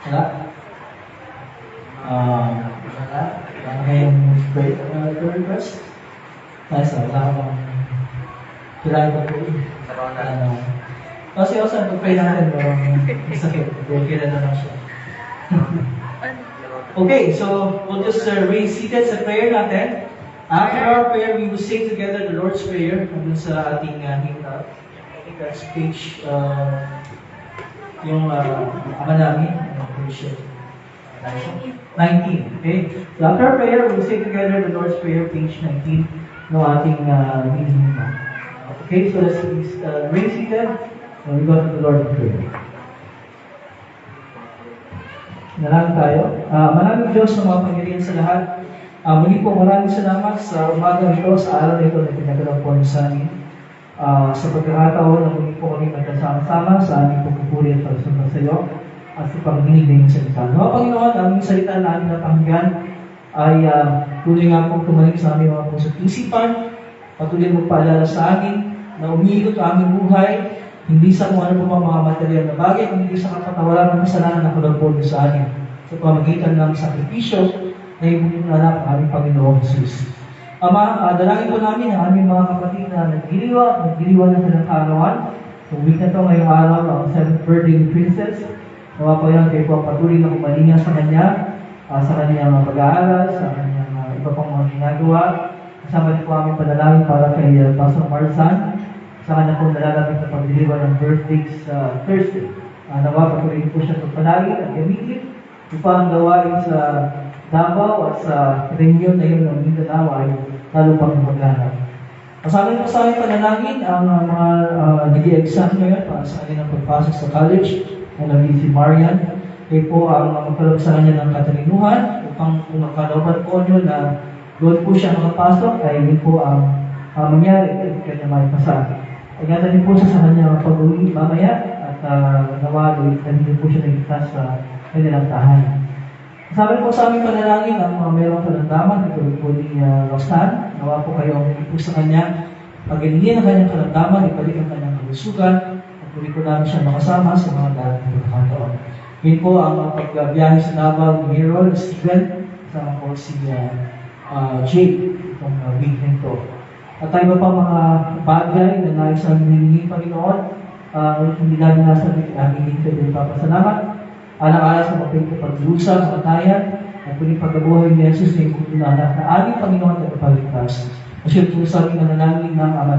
D: Wala? Wala? Wala kayong prayer request? Nice, wala ka bang kailangan ko po kasi also, nag-pray natin sakit. Kailan na lang siya. Okay, so we'll just remain seated sa prayer natin. After our prayer, we will sing together the Lord's Prayer dun sa ating hymnal. that's page, yung ama namin, page 19. Okay? So after prayer, we'll say together the Lord's Prayer, page 19, no ating meeting. Okay, so let's remain seated and we go to the Lord in prayer. Nalangin tayo. Maraming Diyos na mapangirian sa lahat. Muli po maraming salamat sa umagang ito, sa araw na ito na pinagalaw po sa amin. Sa pagkakataon na muli po kami magkasama-sama sa aming pagpupuri at pagsunod sa iyo at sa pagdinig ng salita. Mga Panginoon, ang salita na aming napakinggan ay tuloy nga pong tumaling sa aming mga puso't isipan, patuloy magpaalala sa amin na umiikot ang aming buhay, hindi sa kung ano po mga material na bagay, kundi sa kapatawaran ng kasalanan na kulagpon sa amin sa pamagitan ng sakripisyo na ibigin anak ng aming Panginoong Jesus. Ama, dalangin po namin ang aming mga kapatid na nagdiriwa ng kanilang kaarawan. So, week na ito ngayong araw, ang 7th birthday ni Princess. Nawa po yan kayo po patuloy na kumalinga sa kanya, sa kanyang pag-aaral, sa kanyang iba pang mga ginagawa. Kasama din po aming panalangin para kay Pastor Marsan. Sa kanya po nalalapit na pagdiriwa ng birthday sa Thursday. Nawa patuloy po siya pagpanalangin at gamitin upang gawain sa Davao at sa reunion na yun ng Mindanao ay lalo pang maghanap. Kasama rin po sa aming panalangin ang mga nag-i-exam ngayon para sa kanilang pagpasok sa college. Alam si Marian. Kayo po ang magkaroon sa kanya ng katalinuhan upang kung nakalooban po nyo na doon po siya makapasok ay yun po ang mangyari at kanya maipasa. Ingatan din po siya sa kanya pag-uwi mamaya at nawalo at hindi po siya nagigtas sa kanilang tahanan. Kasama po sa aming panalangin ang mga mayroong kalandaman, ito po ni Roxanne. Nawa po kayo ang po sa kanya. Pag-inigin ang kanyang kalandaman, ibalik ang kanyang kalusugan, at muli po namin siya makasama sa mga darating na pagkakataon. Yun po ang pagbiyahe sa Davao ni Harold, Steven, kasama po si Jake, itong weekend to. At tayo pa mga bagay na nais sa aming Panginoon, hindi namin nasa aming lingkod din papasalamat. Alang-alang sa mapaging paglusa sa katayan at piling pagkabuhay ni Jesus na yung kutunanan na aming Panginoon at kapagligtas. Kasi po sa aming nananangin ng Ama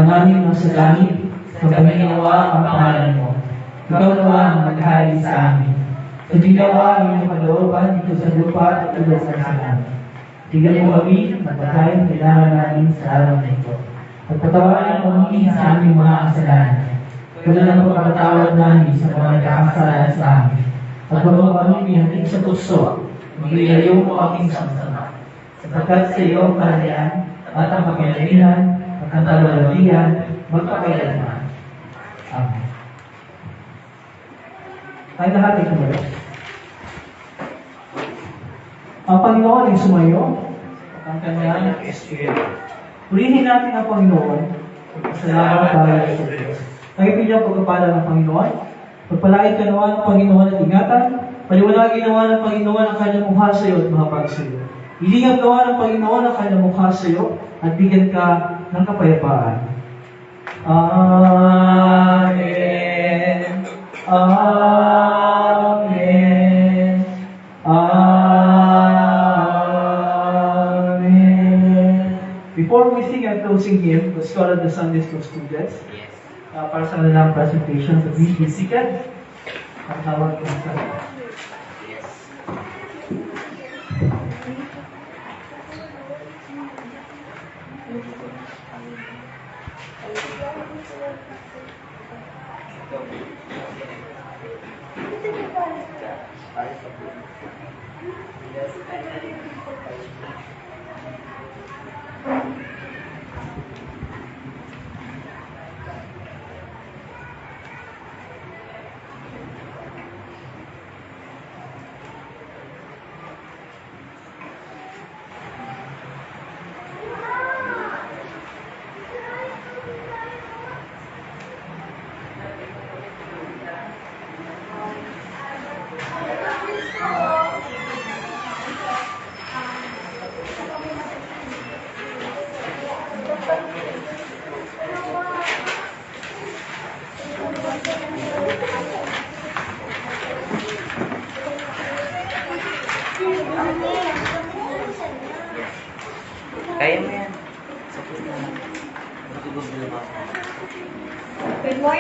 D: namin na sa langit, sa Panginoon ang pangalan mo. Ikaw nawa ang maghari sa amin. Sa ginawa ang iyong kalooban dito sa lupa at tulad sa langit. Tignan mo kami na pagkain kailangan namin sa araw na ito. At patawarin mo kami sa aming mga kasalanan. Tulad ng pagkakatawad namin sa mga nagkakasala sa amin. At huwag mo kami ihatid sa tukso, magilayo mo kaming sama. Sapagkat sa iyo ang kaharian at ang kapangyarihan at ang kalwalhatian magpakailanman. Amen. Tayo lahat ay kumalas. Ang Panginoon ay sumayo at ang kanyang espiritu. Purihin natin ang Panginoon at pasalamat tayo sa Diyos. Nagpili ang pagpapala ng Panginoon. Pagpalain ka naman ng Panginoon at ingatan. Paliwanagin naman ng Panginoon ang kanyang mukha sa iyo at mahapag sa iyo. Ilingap naman ng Panginoon ang kanyang mukha sa iyo at bigyan ka ng kapayapaan. Amen. Amen. Amen. Before we sing our closing hymn, let's call on the Sunday School students. Para sa kanilang presentation sa Please Be Seated. Ang tawag ko sa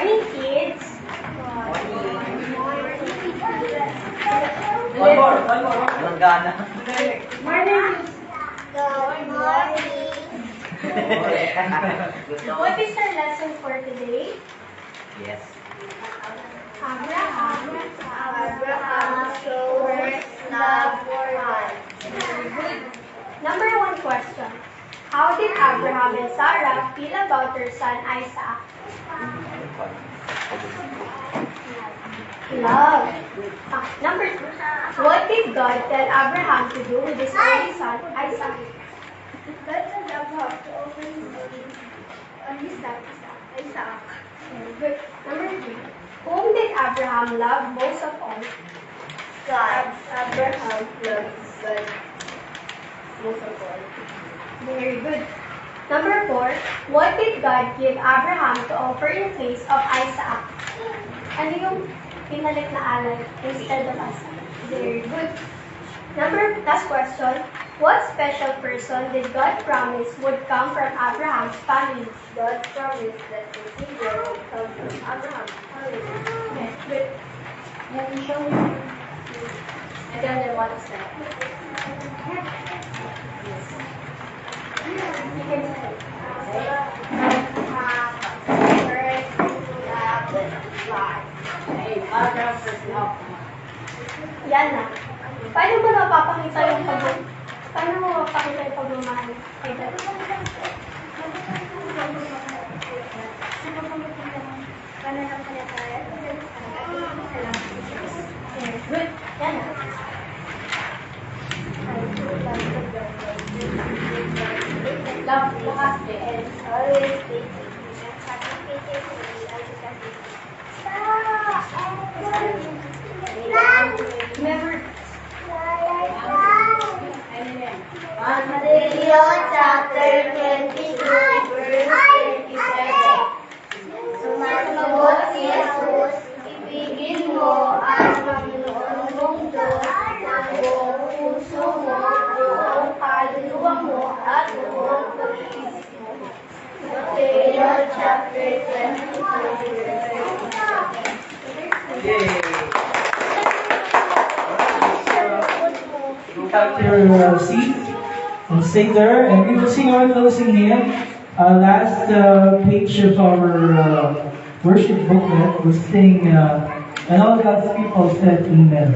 I: morning, kids.
A: One more. Walang gana.
I: Morning. Good morning. What is our lesson for today?
A: Yes.
I: Abraham shows love for God. Very good. Number 1 question. How did Abraham and Sarah feel about their son Isaac? Love. Number 2. What did God tell Abraham to do with his only son Isaac? God told Abraham to offer his only son Isaac. Very good. Number 3. Whom did Abraham love most of all? God. Abraham loves God most of all. Very good. Number 4. What did God give Abraham to offer in place of Isaac? Ano yung pinalit na alay instead of Isaac? Very good. Last question. What special person did God promise would come from Abraham's family? God promised that the Savior would come from Abraham's family. Yes, good. Let me show you. And then what is that? You can say. Yan na. Paano mo napapakita yung pagmamahal kay God? Good. Yan na. Love, lakas and always faithful. Remember,
F: Matthew chapter 22, verse 27. Sumasagot si Jesus, ibigin mo ang Panginoon mong Diyos ng buong puso mo, buong kaluluwa mo, at buong pag-iisip mo. Matthew chapter 22, verse 27.
A: Yay!
D: Have your seat and stay there, and we will sing our closing hymn. Last page of our worship booklet, we'll sing, and all God's people said, Amen.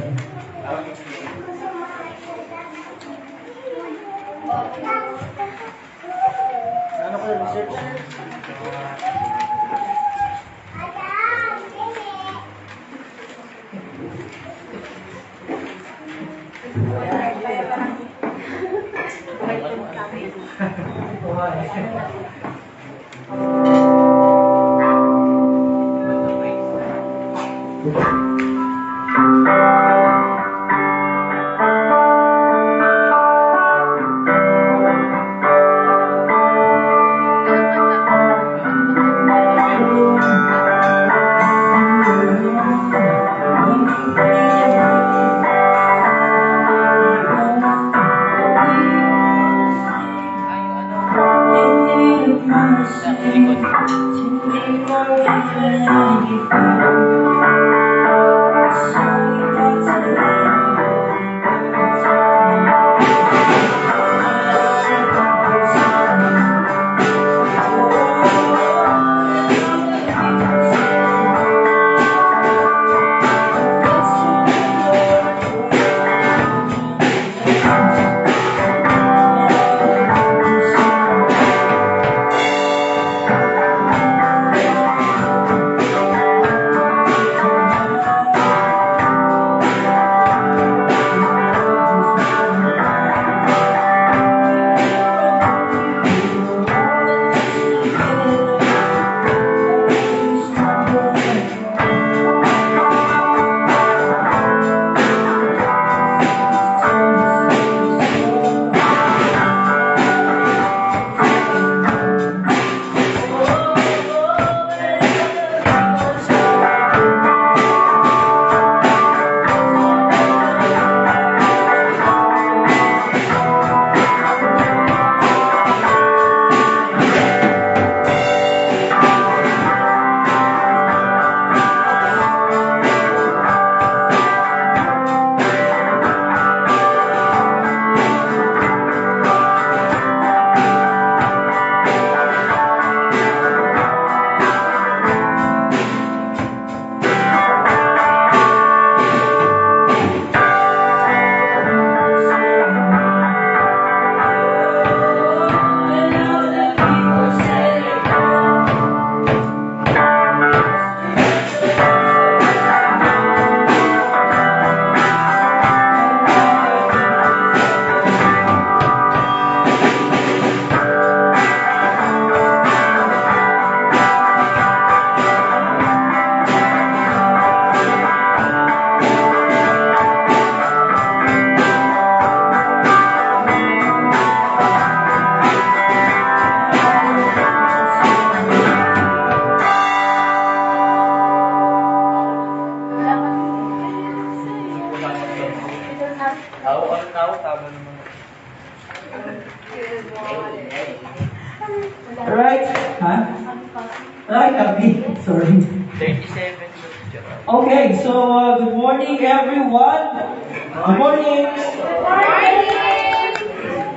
D: Okay, so good morning everyone. Good morning.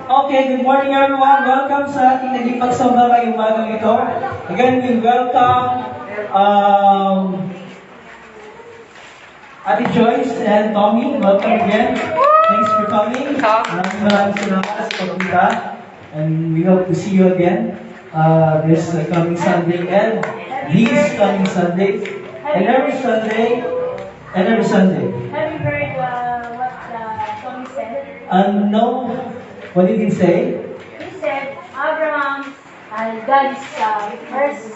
D: Okay, good morning everyone. Welcome sa ating naging pagsamba ngayong umagang ito. Again, we welcome Ate Joyce and Tommy. Welcome again. Thanks for coming. Maraming salamat sa pagpunta. And we hope to see you again this coming Sunday and these coming Sundays. And every Sunday.
J: Have you heard what Tommy said?
D: No. What did he say?
J: He said, Abraham, God is first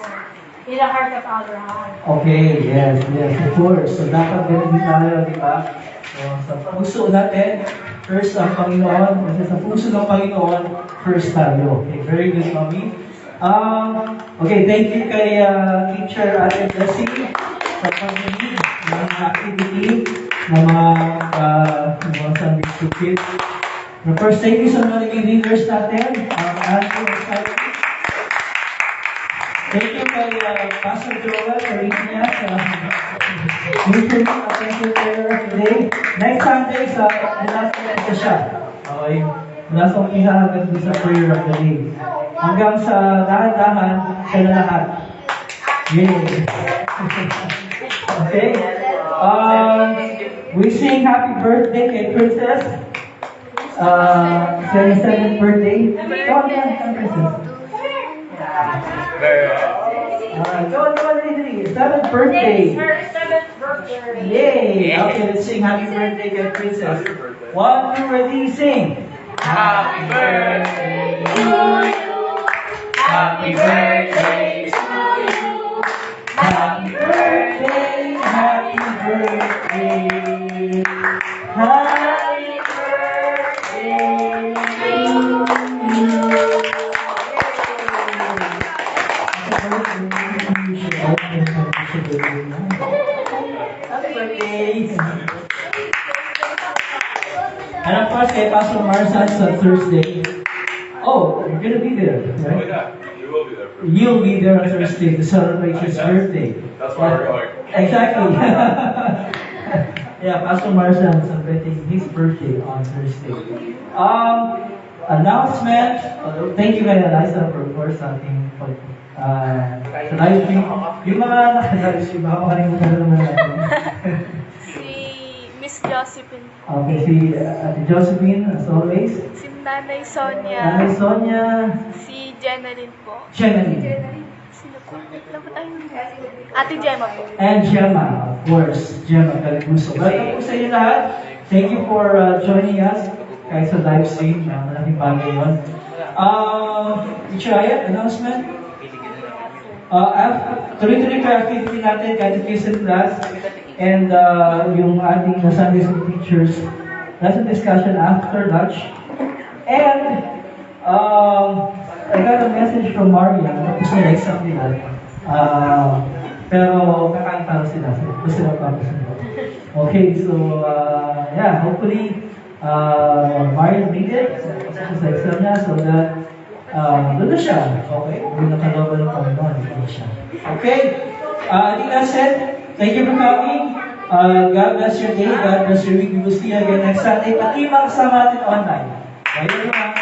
J: in the heart of Abraham.
D: Okay, yes, of course. So dapat ganun din tayo, di ba? So, sa puso natin, first ang Panginoon. Kasi sa puso ng Panginoon, first tayo. Okay, very good, Mommy. Okay, thank you kay Teacher Ate Jessie sa pag-lead ng mga activity ng mga Sunday School kids. And first, thank you sa mga naging leaders natin. Thank you kay Pastor Joel for reaching us. Attention prayer today. Next Sunday, last na siya. Okay? Mula sa umpisa hanggang sa prayer of the day. Hanggang sa dahan-dahan, siya na lahat. Yay! Okay? We sing happy birthday kay Princess. 27th birthday. Come on, Princess. Go on, 7th birthday.
J: Her 7th birthday.
D: Yay! Okay, let's sing happy birthday kay Princess. 1, 2, ready, sing.
F: Happy birthday to you. Happy birthday to you.
D: Happy birthday, happy birthday. Happy birthday to you. Happy birthday. And of course, kay Pastor Marsan sa Thursday. Oh, you're gonna be there,
H: Oh
D: right?
H: yeah, you will be there.
D: You'll be there on Thursday to celebrate his birthday.
H: That's why we're going.
D: Exactly. Yeah, Pastor Marsan celebrating his birthday on Thursday. Announcement. Thank you kay Eliza for course sa ating sa live stream. Yung mga naka-live stream, baka makalimutan na naman natin.
K: Si Miss Josephine.
D: Okay, si Ate Josephine, as always.
K: Si Nanay Sonia.
D: Nanay Sonia.
K: Si Jenaline po.
D: Jenaline.
K: Sino po? Ate Gemma po.
D: And Gemma, of course. Gemma Calibuso. Welcome po sa inyo lahat. Thank you for joining us kahit sa live stream. Malaking bagay yun. Teacher Ayat, announcement? Tuloy-tuloy pa activity natin, catechism class, and yung ating Sunday school teachers lesson discussion after lunch. And I got a message from Maria, tapos na exam nila. Pero kakain para sila, gusto sila pa sila. Okay, so yeah, hopefully Maria made it sa exam niya so that doon na siya. Okay? Doon nakalaban ng Panginoon. Doon siya. Okay? I think that's it. Thank you for coming. God bless your day. God bless your week. We will see you again next Sunday. Pati mga kasama natin online. Bye everyone.